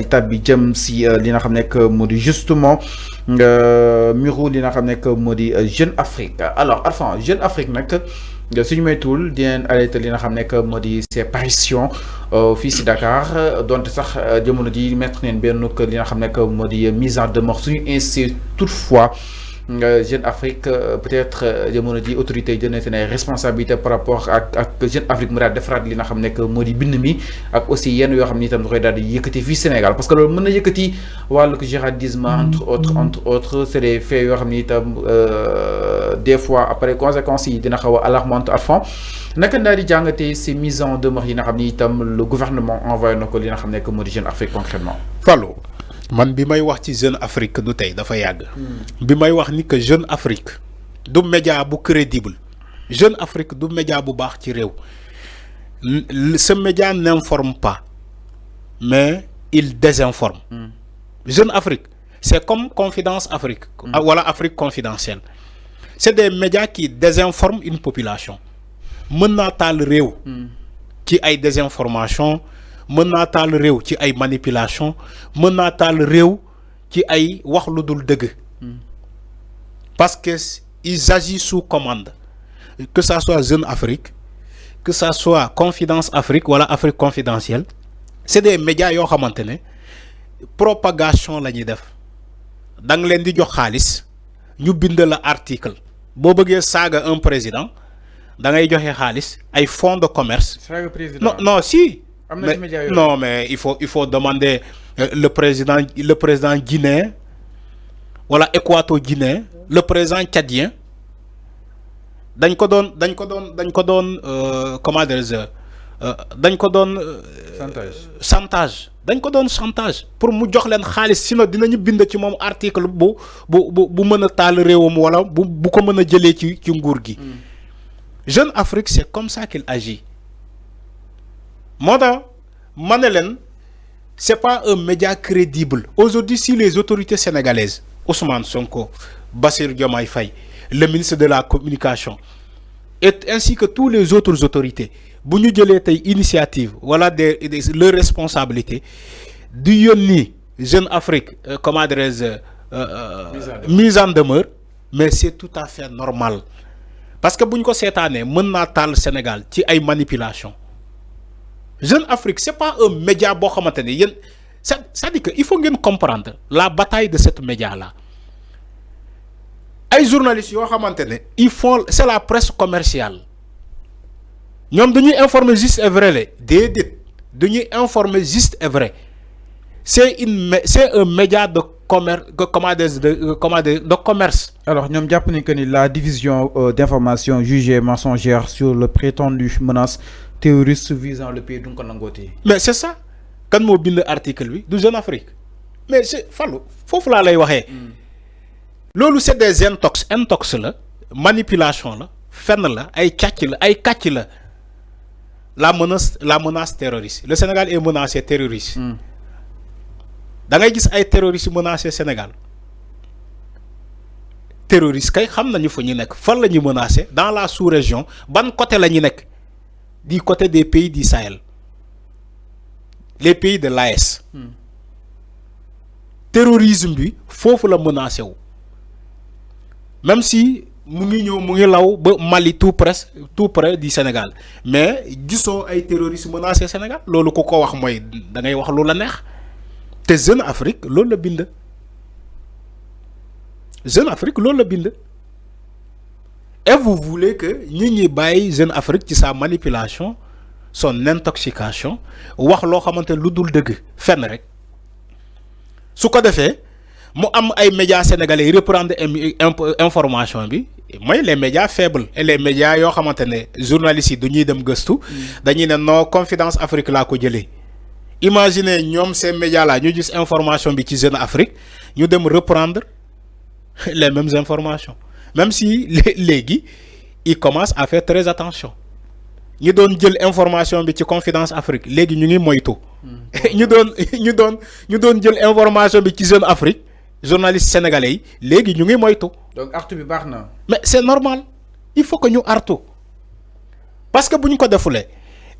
di tabbi jëm si li nga xam ne moo di justement muru li nga xam ne moo di Jeune Afrique. Alors enfin Jeune Afrique nag suñu moytuwul di leen arrêté li nga xam ne moo di ses apparitions fii si Dakar donte sax jamono ji mettre neen benn li nga xam ne moo di mise en demeure suñu insisté toutefois. Jeune Afrique peut-être jamono ji autorité yi jël nañ seen ay responsabilité par rapport ak Jeune Afrique mu daal defaraat li nga xam ne moo di bind mi ak aussi yenn yoo xam ni itam da koy daal di yëkkati fii Sénégal parce que loolu mën na yëkkati wàllu jihadisme entre autres c'est des faits yoo xam ni itam des fois après conséquences yi dina xaw a alarmante à fond naka daal di jàngatee ces mises en demeure yi nga xam ni itam le gouvernement envoyé na ko li nga xam ne moo di Jeune Afrique concrètement. Fallou man bi may wax ci Jeune Afrique du tey dafa yàgg. bi may wax ni que Jeune Afrique du média bu crédible Jeune Afrique du média bu baax ci réew ce média n'informe pas mais il désinforme. Jeune Afrique c'est comme Confidence Afrique. Wala Afrique confidentielle. C'est des médias qui désinforment une population. Mën naa taal réew ci ay désinformation. Mën naa taal réew ci ay manipulation mën naa taal réew ci ay wax lu dul dëgg parce que ils agissent sous commande que ça soit Jeune Afrique que ça soit Confidence Afrique wala Afrique confidentielle c'est des médias yoo xamante ne propagation la ñuy def da nga leen di jox xaalis ñu bind la article boo bëggee saaga un président da ngay joxe xaalis ay fonds de commerce. non si. Non, mais il faut demander le président guinéen, voilà, équato-guinéen, le président tchadien. Dañ ko don comment dire dañ ko don chantage. Dañ ko don chantage pour mu jox len xaliss sinon dinañu bind ci mom article bu meuna tal rewum wala bu ko meuna jëlé ci nguur gi. Jeune Afrique c'est comme ça qu'il agit. Madame, Manelen, c'est pas un média crédible. Aujourd'hui, si les autorités sénégalaises, Ousmane Sonko, Bassirou Diomaye Faye, le ministre de la Communication, et ainsi que toutes les autres autorités, bu ñu jëlee tey initiative voilà leurs responsabilités du yónni Jeune Afrique comment dirais-je mise en demeure, mais c'est tout à fait normal parce que bu ñu ko seetaanee mën naa taal Sénégal ci ay manipulation. Jeune Afrique c'est pas un média boo xamante ne yéen c'est-à-dire que il faut ngeen comprendre la bataille de ce média là ay journalistes yoo xamante ne ils font c'est la presse commerciale ñoom dañuy informer juste et vrai la déedéet dañuy informer juste et vrai c'est un média de commerce. Alors ñoom jàpp nañ que ni la division d'information jugée mensongère sur le prétendu menace terroriste visant le pays du ko nangooti. Mais c'est ça kan moo bind article bi du Jeune Afrique mais c'est Fallou foofu laa lay waxee. loolu c'est des intox la manipulation la fenn la ay kàcc la la menace terroriste le Sénégal est menacé terroriste. da ngay gis ay terroristes menacé Sénégal terroristes kay xam nañu fa ñu nekk fan la ñu menacé dans la sous-région ban côté la ñu nekk. Du côté des pays du Sahel, les pays de l'AES. Terrorisme bi fofu la menacé wu même si mu ngi law ba Mali tout près du Sénégal mais gisoo ay terroristes menacé Sénégal loolu ko wax mooy da ngay wax lu la neex te Jeune Afrique loolu la bind. Jeune Afrique loolu la bind. Et vous voulez que ñi bàyyi Jeune Afrique ci sa manipulation son intoxication wax loo xamante lu dul dëgg fenn rek su ko defee mu am ay médias sénégalais reprendre information bi mooy les médias faibles et les médias yoo xamante ne journalistes yi du ñuy dem gëstu dañuy ne non Confidence Afrique laa ko jëlee. Imaginez ñoom ces médias là ñu gis information bi ci Jeune Afrique ñu dem reprendre les mêmes informations. Même si léegi ils commencent à faire très attention ñu doon jël information bi ci Confidence Afrique léegi ñu ngi moytu ñu doon jël information bi ci Jeune Afrique journalistes sénégalais yi léegi ñu ngi moytu. Donc artu bi baax na. Mais c'est normal il faut que ñu artu parce que bu ñu ko defulee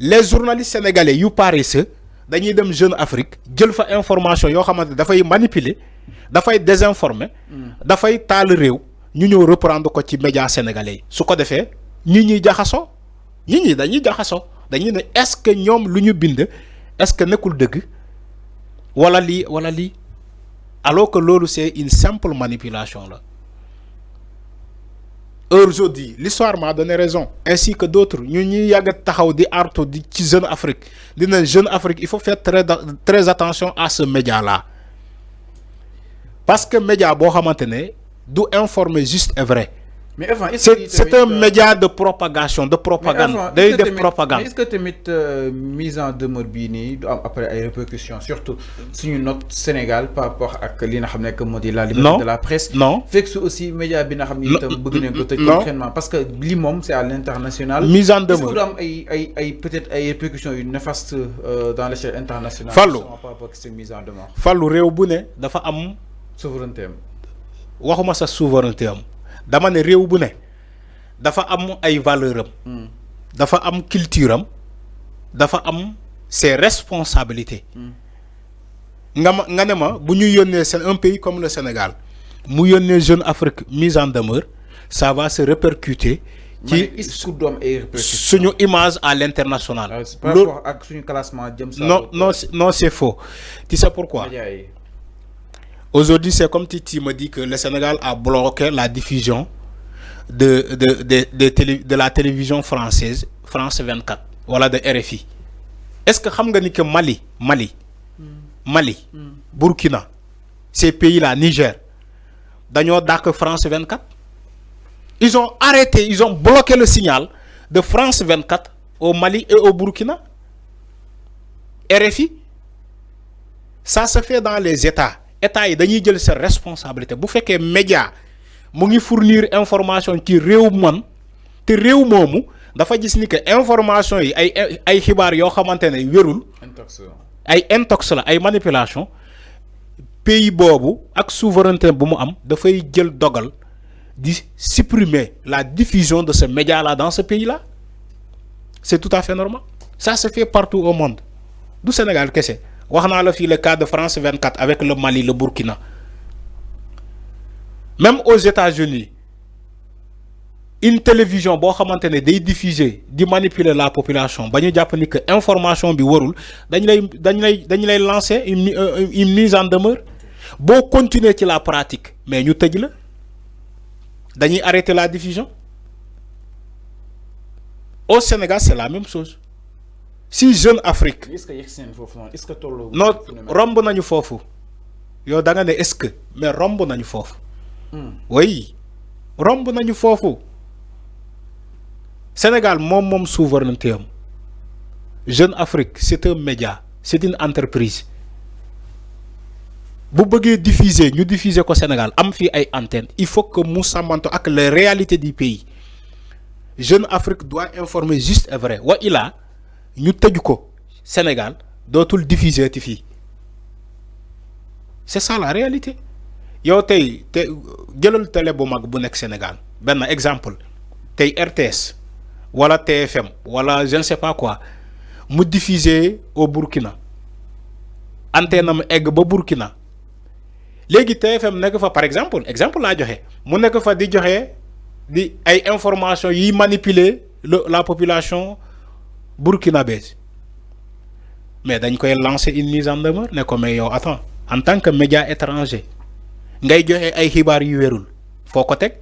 les journalistes sénégalais yu paresseux dañuy dem Jeune Afrique jël fa information yoo xamante dafay manipuler dafay désinformer dafay taal réew ñu ñëw reprendre ko ci médias sénégalais yi su ko defee ñi ñuy jaxasoo ñi dañuy jaxasoo dañuy ne est-ce que ñoom lu ñu bind est-ce que nekkul dëgg wala lii alors que loolu c'est une simple manipulation là. Aujourd'hui, l'histoire m'a donné raison, ainsi que d'autres. Nous avons dit que Jeune Afrique. Jeune Afrique, il faut faire très attention à ce média-là. Parce que le média, doit informer juste et vrai. C'est un média de propagation, de propagande. Est-ce que tu mets mise en demeure après les répercussions, surtout sur notre Sénégal par rapport à la liberté de la presse? Non. Fait que aussi média concrètement parce que l'imam c'est à l'international. Mise en demeure. Peut-être des répercussions néfastes dans l'échelle internationale. Fallou. Par rapport à cette mise en demeure. Fallou réew bu ne dafa am souveraineté. Waxuma sa souveraineté am. Dama ne réew bu ne dafa am ay valeur am dafa am culture am dafa am ses responsabilités nga ne ma bu ñu yónnee c'est un pays comme le Sénégal mu yónnee Jeune Afrique mise en demeure ça va se répercuter ci suñu image à l'international. Par rapport ak suñu classement jëm sa non c'est faux. Tu sais pourquoi? Aujourd'hui, c'est comme Titi me dit que le Sénégal a bloqué la diffusion de la télévision française, France 24, voilà de RFI. Est-ce que vous savez que Mali, Burkina, ces pays-là, Niger, d'ailleurs, France 24, ils ont arrêté, ils ont bloqué le signal de France 24 au Mali et au Burkina. RFI, ça se fait dans les États. État yi dañuy jël sa responsabilité bu fekkee média mu ngi fournir information ci réew man te réew moomu dafa gis ni que information yi ay xibaar yoo xamante ne wérul ay intox la ay manipulation pays boobu ak souveraineté bu mu am dafay jël dogal di supprimer la diffusion de ce média là dans ce pays là. C'est tout à fait normal. Ça se fait partout au monde du Sénégal kese. On a le cas de France 24 avec le Mali, le Burkina. Même aux États-Unis, une télévision, si diffuser, de manipuler la population, si on que l'information est warul, on lancer une mise en demeure. Si on continue la pratique, mais nous arrêter la diffusion. Au Sénégal, c'est la même chose. Si Jeune Afrique. Est-ce que non romb nañu fofu yow da nga ne est-ce que mais romb nañu fofu oui romb nañu fofu Sénégal mom souveraineté am Jeune Afrique c'est un média c'est une entreprise bu bëggee diffuser ñu diffuser ko Sénégal am fi ay antenne il faut que mu samanto ak les réalités du pays. Jeune Afrique doit informer juste et vrai wa ila ñu tëj ko Sénégal dootul diffuser ti fii c'est ça la réalité. yow tey jëlal télé bu mag bu nekk Sénégal benn exemple tey RTS wala TFM wala je ne sais pas quoi mu diffuser au Burkina antenne am egg ba Burkina léegi TFM nekk fa par exemple laa joxe mu nekk fa di joxe di ay information yi manipuler la population burkinabé. Mais dañ koy lancer une mise en demeure ne ko mais yow attends en tant que média étranger ngay joxe ay xibaar yu wérul foo ko teg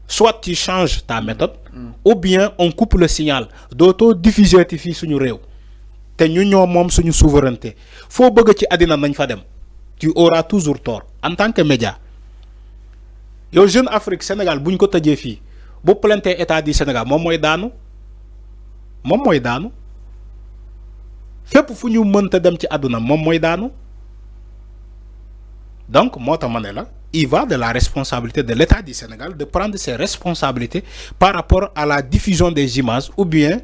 soit tu changes ta méthode ou bien on coupe le signal dootoo diffuser ti fii suñu réew te ñu ñoo moom suñu souveraineté foo bëgg ci àddina nañ fa dem tu auras toujours tort en tant que média. yow Jeune Afrique Sénégal buñ ko tëjee fii bu plainte état du Sénégal moom mooy daanu fépp fu ñu mënta dem ci àdduna moom mooy daanu. Donc moo tax ma ne la il va de la responsabilité de l'État du Sénégal de prendre ses responsabilités par rapport à la diffusion des images ou bien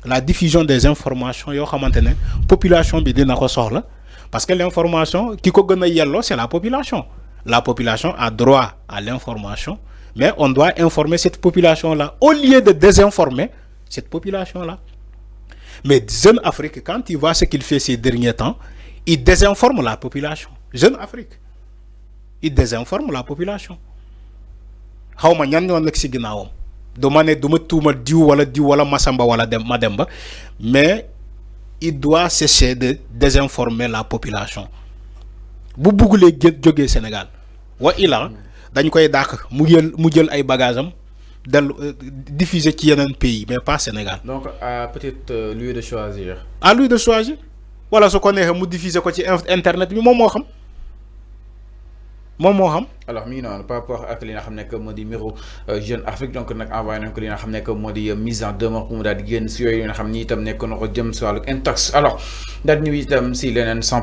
la diffusion des informations yoo xamante ne population bi dina ko soxla parce que l'information ki ko gën a yelloo c'est la population. La population a droit à l'information mais on doit informer cette population là au lieu de désinformer cette population là. Mais Jeune Afrique, quand tu vois ce qu'il fait ces derniers temps, il désinforme la population. Jeune Afrique, il désinforme la population. Xawma ñan ñoo nek ci ginnaawam duma ne duma tuuma diw wala Masamba wala Mademba, mais il doit cesser de désinformer la population. Bu buggulee jógee Sénégal wa ila dañ koy dàq mu jël ay bagages am diffuser ci yeneen pays mais pas Sénégal. Donc peut-être lui de choisir. À lui de choisir wala su ko neexee mu diffuser ko ci internet bi moom moo xam. Alors mi non par rapport ak li nga xam ne que moo di Miro Jeune Afrique donc nag envoyé nañ ko li nga xam ne que moo di mise en demeure pour mu daal di génn si yooyu nga xam ni itam nekk na ko jëm si wàllu intox alors daal di ñëw itam si leneen sans